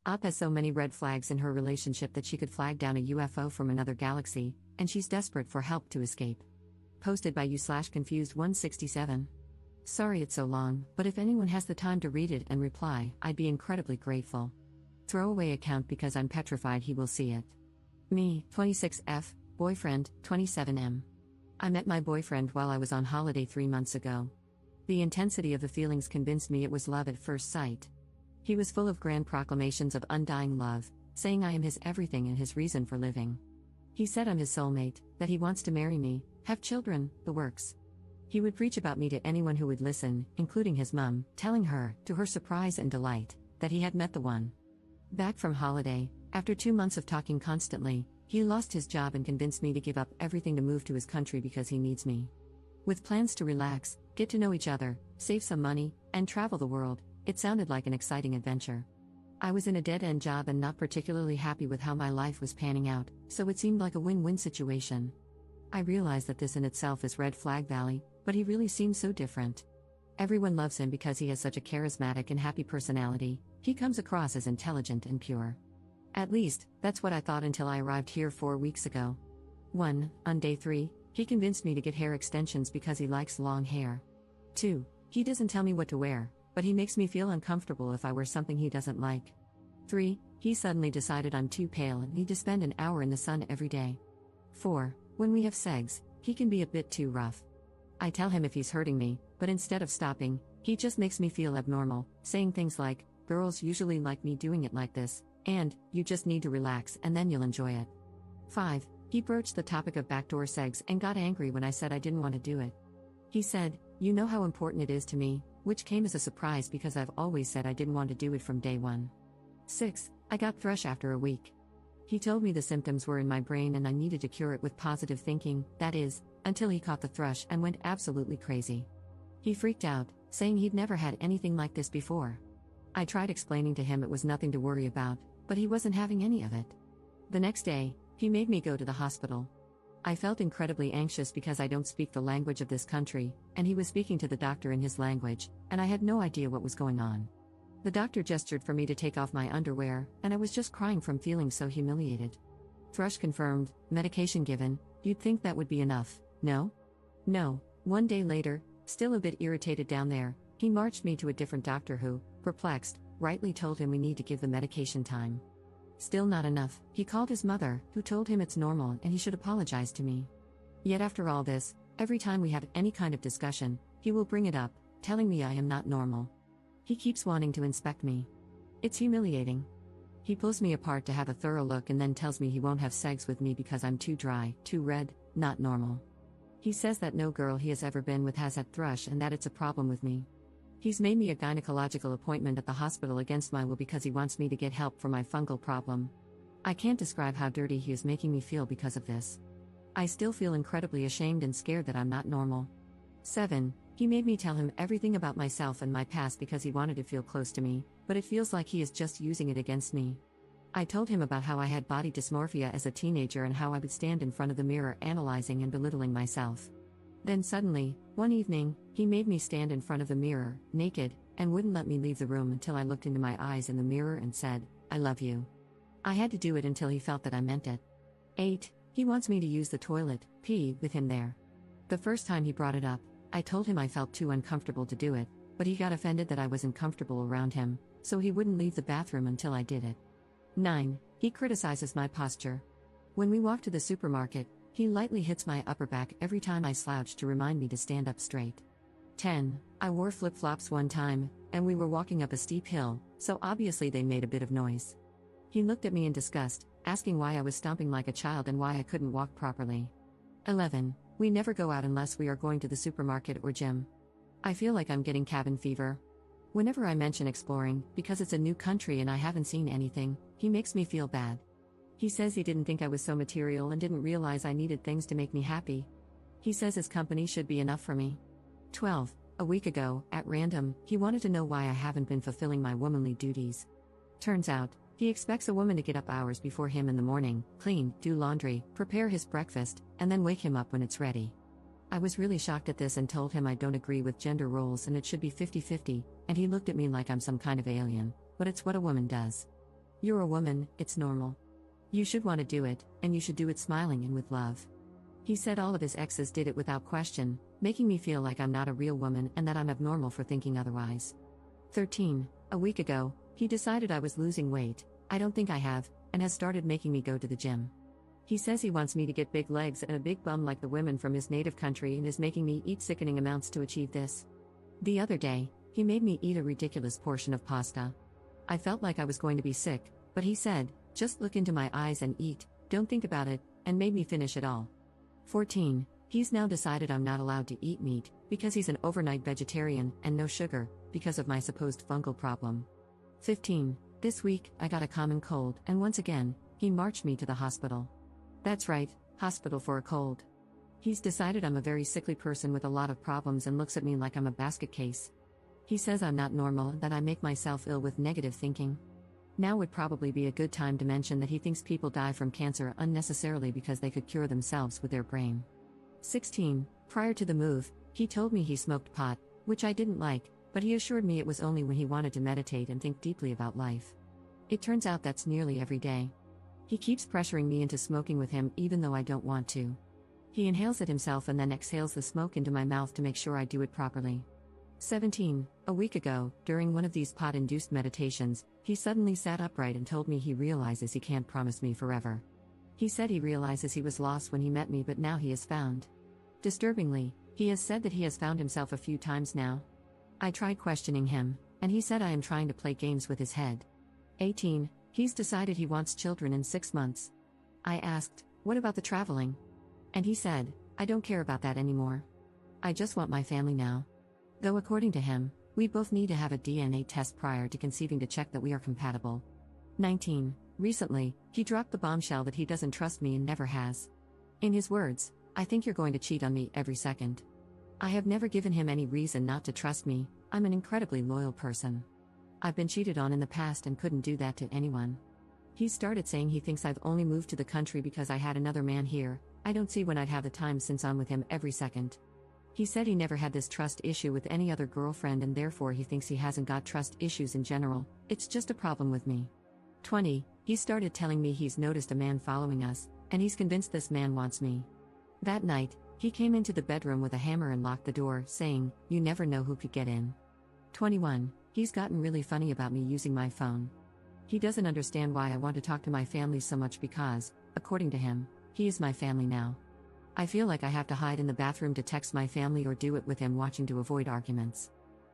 Op has so many red flags in her relationship that she could flag down a UFO from another galaxy, and she's desperate for help to escape. Posted by you/confused167. Sorry it's so long, but if anyone has the time to read it and reply, I'd be incredibly grateful. Throwaway account because I'm petrified he will see it. Me, 26F, boyfriend, 27M. I met my boyfriend while I was on holiday 3 months ago. The intensity of the feelings convinced me it was love at first sight. He was full of grand proclamations of undying love, saying I am his everything and his reason for living. He said I'm his soulmate, that he wants to marry me, have children, the works. He would preach about me to anyone who would listen, including his mum, telling her, to her surprise and delight, that he had met the one. Back from holiday, after 2 months of talking constantly, he lost his job and convinced me to give up everything to move to his country because he needs me. With plans to relax, get to know each other, save some money, and travel the world, it sounded like an exciting adventure. I was in a dead-end job and not particularly happy with how my life was panning out, so it seemed like a win-win situation. I realized that this in itself is red flag valley, but he really seems so different. Everyone loves him because he has such a charismatic and happy personality. He comes across as intelligent and pure. At least, that's what I thought until I arrived here 4 weeks ago. 1. On day 3, he convinced me to get hair extensions because he likes long hair. 2. He doesn't tell me what to wear, but he makes me feel uncomfortable if I wear something he doesn't like. 3. He suddenly decided I'm too pale and need to spend an hour in the sun every day. 4. When we have sex, he can be a bit too rough. I tell him if he's hurting me, but instead of stopping, he just makes me feel abnormal, saying things like, girls usually like me doing it like this, and, you just need to relax and then you'll enjoy it. 5. He broached the topic of backdoor sex and got angry when I said I didn't want to do it. He said, you know how important it is to me, which came as a surprise because I've always said I didn't want to do it from day one. 6. I got thrush after a week. He told me the symptoms were in my brain and I needed to cure it with positive thinking, that is, until he caught the thrush and went absolutely crazy. He freaked out, saying he'd never had anything like this before. I tried explaining to him it was nothing to worry about, but he wasn't having any of it. The next day, he made me go to the hospital. I felt incredibly anxious because I don't speak the language of this country, and he was speaking to the doctor in his language, and I had no idea what was going on. The doctor gestured for me to take off my underwear, and I was just crying from feeling so humiliated. Thrush confirmed, medication given, you'd think that would be enough, no? No. 1 day later, still a bit irritated down there, he marched me to a different doctor who, perplexed, rightly told him we need to give the medication time. Still not enough, he called his mother, who told him it's normal and he should apologize to me. Yet after all this, every time we have any kind of discussion, he will bring it up, telling me I am not normal. He keeps wanting to inspect me. It's humiliating. He pulls me apart to have a thorough look and then tells me he won't have sex with me because I'm too dry, too red, not normal. He says that no girl he has ever been with has had thrush and that it's a problem with me. He's made me a gynecological appointment at the hospital against my will because he wants me to get help for my fungal problem. I can't describe how dirty he is making me feel because of this. I still feel incredibly ashamed and scared that I'm not normal. 7. He made me tell him everything about myself and my past because he wanted to feel close to me, but it feels like he is just using it against me. I told him about how I had body dysmorphia as a teenager and how I would stand in front of the mirror analyzing and belittling myself. Then suddenly, one evening, he made me stand in front of the mirror, naked, and wouldn't let me leave the room until I looked into my eyes in the mirror and said, I love you. I had to do it until he felt that I meant it. 8. He wants me to use the toilet, pee, with him there. The first time he brought it up, I told him I felt too uncomfortable to do it, but he got offended that I wasn't comfortable around him, so he wouldn't leave the bathroom until I did it. 9. He criticizes my posture. When we walk to the supermarket, he lightly hits my upper back every time I slouch to remind me to stand up straight. 10. I wore flip-flops one time, and we were walking up a steep hill, so obviously they made a bit of noise. He looked at me in disgust, asking why I was stomping like a child and why I couldn't walk properly. 11. We never go out unless we are going to the supermarket or gym. I feel like I'm getting cabin fever. Whenever I mention exploring, because it's a new country and I haven't seen anything, he makes me feel bad. He says he didn't think I was so material and didn't realize I needed things to make me happy. He says his company should be enough for me. 12. A week ago, at random, he wanted to know why I haven't been fulfilling my womanly duties. Turns out, he expects a woman to get up hours before him in the morning, clean, do laundry, prepare his breakfast, and then wake him up when it's ready. I was really shocked at this and told him I don't agree with gender roles and it should be 50-50, and he looked at me like I'm some kind of alien, but it's what a woman does. You're a woman, it's normal. You should want to do it, and you should do it smiling and with love. He said all of his exes did it without question, making me feel like I'm not a real woman and that I'm abnormal for thinking otherwise. 13. A week ago, he decided I was losing weight, I don't think I have, and has started making me go to the gym. He says he wants me to get big legs and a big bum like the women from his native country and is making me eat sickening amounts to achieve this. The other day, he made me eat a ridiculous portion of pasta. I felt like I was going to be sick, but he said, just look into my eyes and eat, don't think about it, and made me finish it all. 14. He's now decided I'm not allowed to eat meat, because he's an overnight vegetarian, and no sugar, because of my supposed fungal problem. 15. This week, I got a common cold, and once again, he marched me to the hospital. That's right, hospital for a cold. He's decided I'm a very sickly person with a lot of problems and looks at me like I'm a basket case. He says I'm not normal and that I make myself ill with negative thinking. Now would probably be a good time to mention that he thinks people die from cancer unnecessarily because they could cure themselves with their brain. 16. Prior to the move, he told me he smoked pot, which I didn't like, but he assured me it was only when he wanted to meditate and think deeply about life. It turns out that's nearly every day. He keeps pressuring me into smoking with him even though I don't want to. He inhales it himself and then exhales the smoke into my mouth to make sure I do it properly. 17. A week ago, during one of these pot-induced meditations, he suddenly sat upright and told me he realizes he can't promise me forever. He said he realizes he was lost when he met me but now he is found. Disturbingly, he has said that he has found himself a few times now. I tried questioning him, and he said I am trying to play games with his head. 18. He's decided he wants children in 6 months. I asked, what about the traveling? And he said, I don't care about that anymore. I just want my family now. Though according to him, we both need to have a DNA test prior to conceiving to check that we are compatible. 19. Recently, he dropped the bombshell that he doesn't trust me and never has. In his words, I think you're going to cheat on me every second. I have never given him any reason not to trust me, I'm an incredibly loyal person. I've been cheated on in the past and couldn't do that to anyone. He started saying he thinks I've only moved to the country because I had another man here, I don't see when I'd have the time since I'm with him every second. He said he never had this trust issue with any other girlfriend and therefore he thinks he hasn't got trust issues in general, it's just a problem with me. 20. He started telling me he's noticed a man following us, and he's convinced this man wants me. That night, he came into the bedroom with a hammer and locked the door, saying, you never know who could get in. 21. He's gotten really funny about me using my phone. He doesn't understand why I want to talk to my family so much because, according to him, he is my family now. I feel like I have to hide in the bathroom to text my family or do it with him watching to avoid arguments.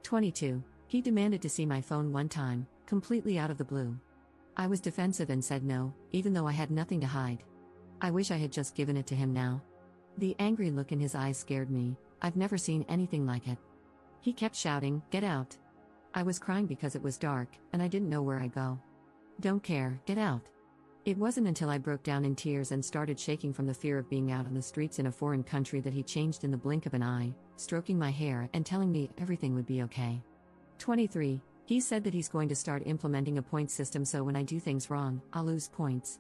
22. He demanded to see my phone one time, completely out of the blue. I was defensive and said no, even though I had nothing to hide. I wish I had just given it to him now. The angry look in his eyes scared me, I've never seen anything like it. He kept shouting, get out. I was crying because it was dark, and I didn't know where I'd go. Don't care, get out. It wasn't until I broke down in tears and started shaking from the fear of being out on the streets in a foreign country that he changed in the blink of an eye, stroking my hair and telling me everything would be okay. 23. He said that he's going to start implementing a point system so when I do things wrong, I'll lose points.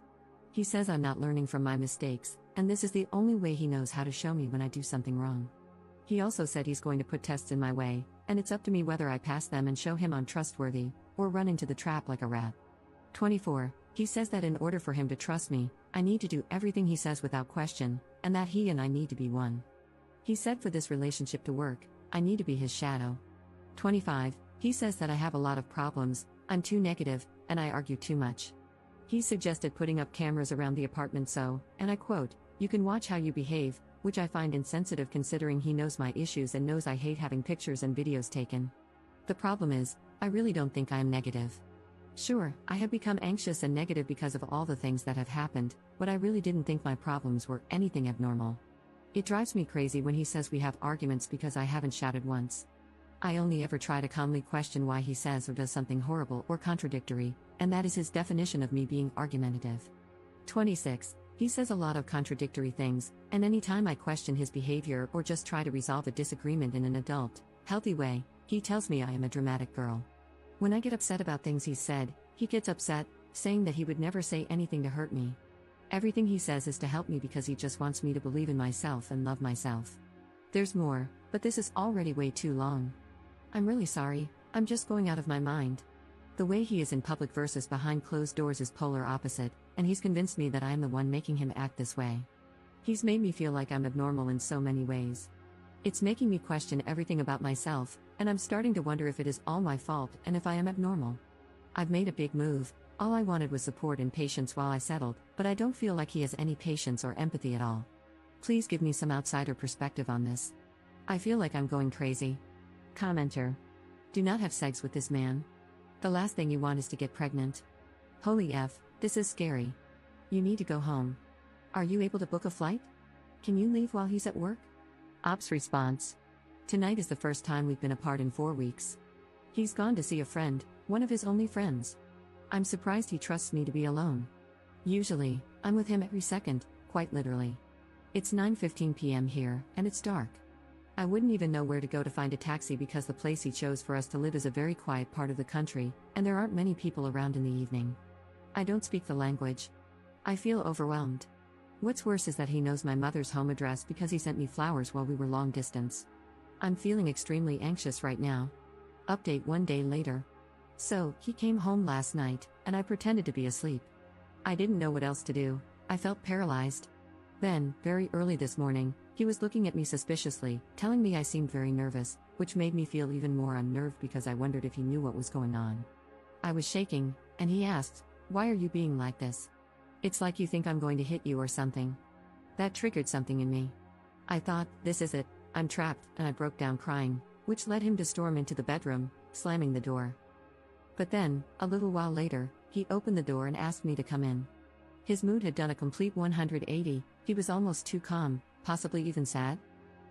He says I'm not learning from my mistakes, and this is the only way he knows how to show me when I do something wrong. He also said he's going to put tests in my way, and it's up to me whether I pass them and show him I'm trustworthy, or run into the trap like a rat. 24. He says that in order for him to trust me, I need to do everything he says without question, and that he and I need to be one. He said for this relationship to work, I need to be his shadow. 25. He says that I have a lot of problems, I'm too negative, and I argue too much. He suggested putting up cameras around the apartment so, and I quote, you can watch how you behave, which I find insensitive considering he knows my issues and knows I hate having pictures and videos taken. The problem is, I really don't think I am negative. Sure, I have become anxious and negative because of all the things that have happened, but I really didn't think my problems were anything abnormal. It drives me crazy when he says we have arguments because I haven't shouted once. I only ever try to calmly question why he says or does something horrible or contradictory, and that is his definition of me being argumentative. 26. He says a lot of contradictory things, and anytime I question his behavior or just try to resolve a disagreement in an adult, healthy way, he tells me I am a dramatic girl. When I get upset about things he said, he gets upset, saying that he would never say anything to hurt me. Everything he says is to help me because he just wants me to believe in myself and love myself. There's more, but this is already way too long. I'm really sorry, I'm just going out of my mind. The way he is in public versus behind closed doors is polar opposite, and he's convinced me that I am the one making him act this way. He's made me feel like I'm abnormal in so many ways. It's making me question everything about myself, and I'm starting to wonder if it is all my fault and if I am abnormal. I've made a big move. All I wanted was support and patience while I settled, but I don't feel like he has any patience or empathy at all. Please give me some outsider perspective on this. I feel like I'm going crazy. Commenter. Do not have sex with this man. The last thing you want is to get pregnant. Holy F, this is scary. You need to go home. Are you able to book a flight? Can you leave while he's at work? Ops response. Tonight is the first time we've been apart in 4 weeks. He's gone to see a friend, one of his only friends. I'm surprised he trusts me to be alone. Usually, I'm with him every second, quite literally. It's 9:15 p.m. here, and it's dark. I wouldn't even know where to go to find a taxi because the place he chose for us to live is a very quiet part of the country, and there aren't many people around in the evening. I don't speak the language. I feel overwhelmed. What's worse is that he knows my mother's home address because he sent me flowers while we were long distance. I'm feeling extremely anxious right now. Update 1 day later. So, he came home last night, and I pretended to be asleep. I didn't know what else to do. I felt paralyzed. Then, very early this morning, he was looking at me suspiciously, telling me I seemed very nervous, which made me feel even more unnerved because I wondered if he knew what was going on. I was shaking, and he asked, "Why are you being like this? It's like you think I'm going to hit you or something." That triggered something in me. I thought, this is it, I'm trapped, and I broke down crying, which led him to storm into the bedroom, slamming the door. But then, a little while later, he opened the door and asked me to come in. His mood had done a complete 180, he was almost too calm, possibly even sad.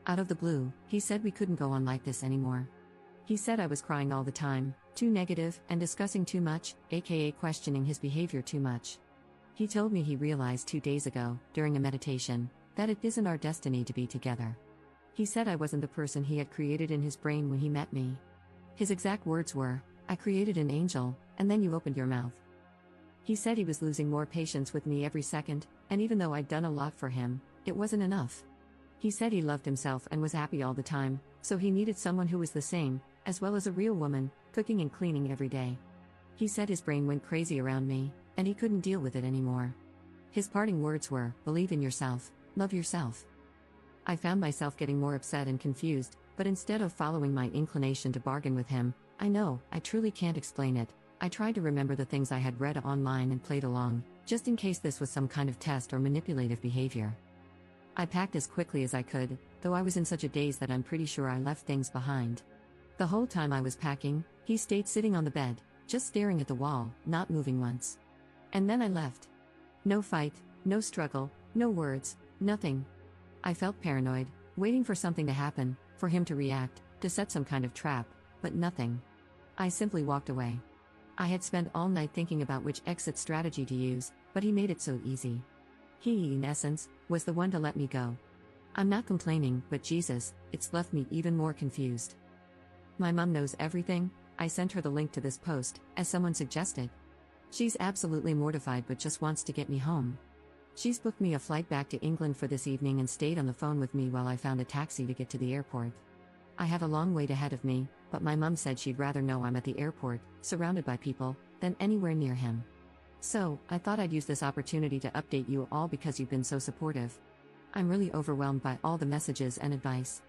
Out of the blue, he said we couldn't go on like this anymore. He said I was crying all the time, too negative, and discussing too much, aka questioning his behavior too much. He told me he realized 2 days ago, during a meditation, that it isn't our destiny to be together. He said I wasn't the person he had created in his brain when he met me. His exact words were, "I created an angel, and then you opened your mouth." He said he was losing more patience with me every second, and even though I'd done a lot for him, it wasn't enough. He said he loved himself and was happy all the time, so he needed someone who was the same, as well as a real woman, cooking and cleaning every day. He said his brain went crazy around me, and he couldn't deal with it anymore. His parting words were, "Believe in yourself, love yourself." I found myself getting more upset and confused, but instead of following my inclination to bargain with him, I truly can't explain it. I tried to remember the things I had read online and played along, just in case this was some kind of test or manipulative behavior. I packed as quickly as I could, though I was in such a daze that I'm pretty sure I left things behind. The whole time I was packing, he stayed sitting on the bed, just staring at the wall, not moving once. And then I left. No fight, no struggle, no words, nothing. I felt paranoid, waiting for something to happen, for him to react, to set some kind of trap, but nothing. I simply walked away. I had spent all night thinking about which exit strategy to use, but he made it so easy. He, in essence, was the one to let me go. I'm not complaining, but Jesus, it's left me even more confused. My mom knows everything. I sent her the link to this post, as someone suggested. She's absolutely mortified but just wants to get me home. She's booked me a flight back to England for this evening and stayed on the phone with me while I found a taxi to get to the airport. I have a long wait ahead of me, but my mom said she'd rather know I'm at the airport, surrounded by people, than anywhere near him. So, I thought I'd use this opportunity to update you all because you've been so supportive. I'm really overwhelmed by all the messages and advice.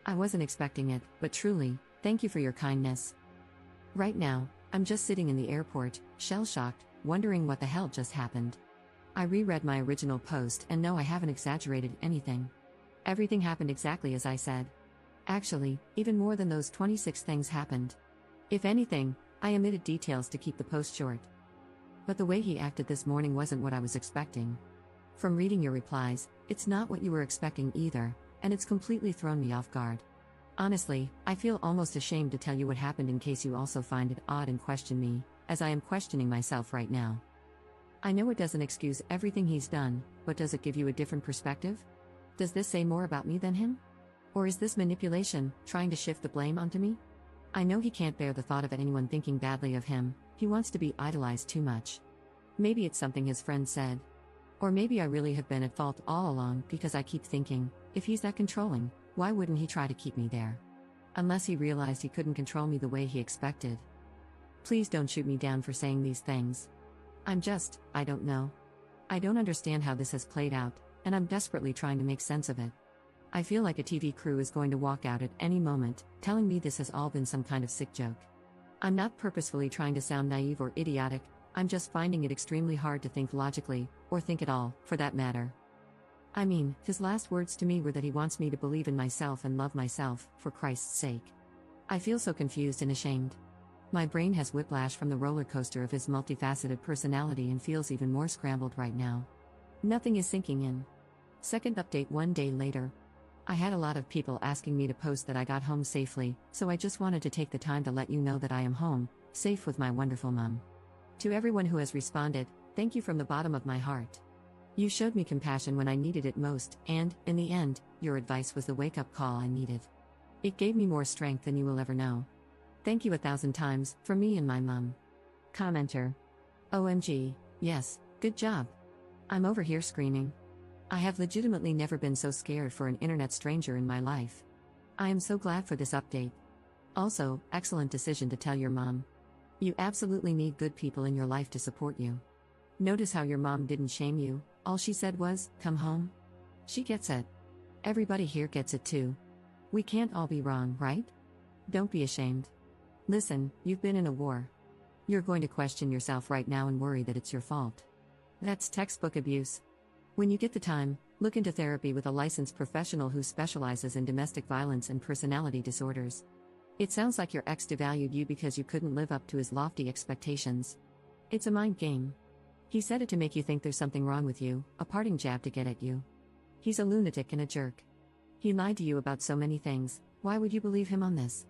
I wasn't expecting it, but truly, thank you for your kindness. Right now, I'm just sitting in the airport, shell-shocked, wondering what the hell just happened. I reread my original post and no, I haven't exaggerated anything. Everything happened exactly as I said. Actually, even more than those 26 things happened. If anything, I omitted details to keep the post short. But the way he acted this morning wasn't what I was expecting. From reading your replies, it's not what you were expecting either, and it's completely thrown me off guard. Honestly, I feel almost ashamed to tell you what happened in case you also find it odd and question me, as I am questioning myself right now. I know it doesn't excuse everything he's done, but does it give you a different perspective? Does this say more about me than him? Or is this manipulation, trying to shift the blame onto me? I know he can't bear the thought of anyone thinking badly of him. He wants to be idolized too much. Maybe it's something his friend said. Or maybe I really have been at fault all along because I keep thinking, if he's that controlling, why wouldn't he try to keep me there? Unless he realized he couldn't control me the way he expected. Please don't shoot me down for saying these things. I don't know. I don't understand how this has played out, and I'm desperately trying to make sense of it. I feel like a TV crew is going to walk out at any moment, telling me this has all been some kind of sick joke. I'm not purposefully trying to sound naive or idiotic, I'm just finding it extremely hard to think logically, or think at all, for that matter. I mean, his last words to me were that he wants me to believe in myself and love myself, for Christ's sake. I feel so confused and ashamed. My brain has whiplash from the roller coaster of his multifaceted personality and feels even more scrambled right now. Nothing is sinking in. Second update 1 day later. I had a lot of people asking me to post that I got home safely, so I just wanted to take the time to let you know that I am home, safe with my wonderful mom. To everyone who has responded, thank you from the bottom of my heart. You showed me compassion when I needed it most, and, in the end, your advice was the wake-up call I needed. It gave me more strength than you will ever know. Thank you 1,000 times, from me and my mom. Commenter. OMG, yes, good job. I'm over here screaming. I have legitimately never been so scared for an internet stranger in my life. I am so glad for this update. Also, excellent decision to tell your mom. You absolutely need good people in your life to support you. Notice how your mom didn't shame you, all she said was, come home. She gets it. Everybody here gets it too. We can't all be wrong, right? Don't be ashamed. Listen, you've been in a war. You're going to question yourself right now and worry that it's your fault. That's textbook abuse. When you get the time, look into therapy with a licensed professional who specializes in domestic violence and personality disorders. It sounds like your ex devalued you because you couldn't live up to his lofty expectations. It's a mind game. He said it to make you think there's something wrong with you, a parting jab to get at you. He's a lunatic and a jerk. He lied to you about so many things, why would you believe him on this?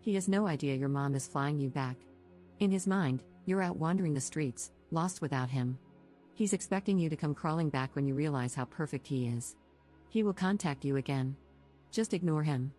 He has no idea your mom is flying you back. In his mind, you're out wandering the streets, lost without him. He's expecting you to come crawling back when you realize how perfect he is. He will contact you again. Just ignore him.